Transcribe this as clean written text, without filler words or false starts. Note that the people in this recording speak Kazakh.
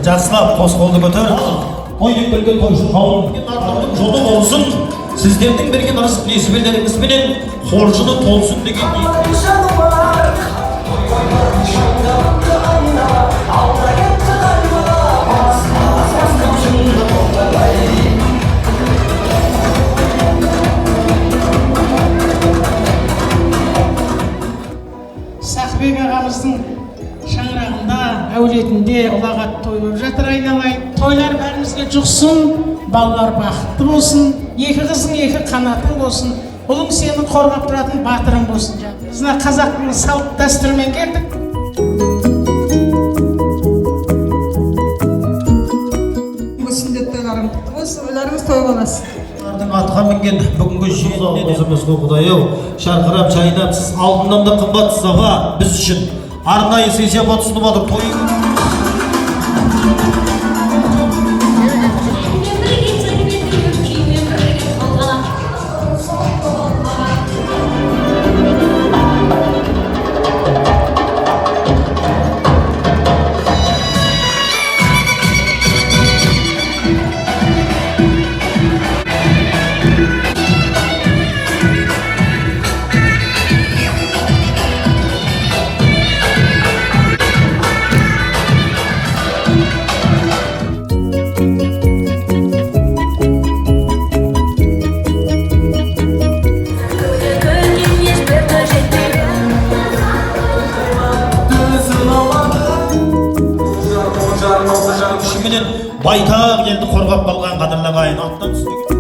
жақсылап қос қолды көтер. Той деп келген тойшы қауым Арнұрдың жолы болсын, сіздердің берген ырыс несібелеріңізбенен қоржыны толсын деген Сақбек ағамыздың шаңырағында, әулетінде ұлағат той болып жатыр айналайын. Тойлар бәрімізге жұқсын, балалар бақытты болсын, екі қызың екі қанатың болсын, ұлың сені қорғап тұратын батырың болсын. Біздің қазақтың салт дәстүрімен келдік. Сүндет тойларың осы ойларыңыз той боласыз. атқа мінген бүгінгі жиеніне өзімізге Құдай-ау, шарқырап жайнап, сіз алтыннан да қымбатсыз аға, біз үшін арнайы сый-сияпат ұсынып алып тойын. Байтақ елді қорғап қалған қадірлі ағайын аттан түсті.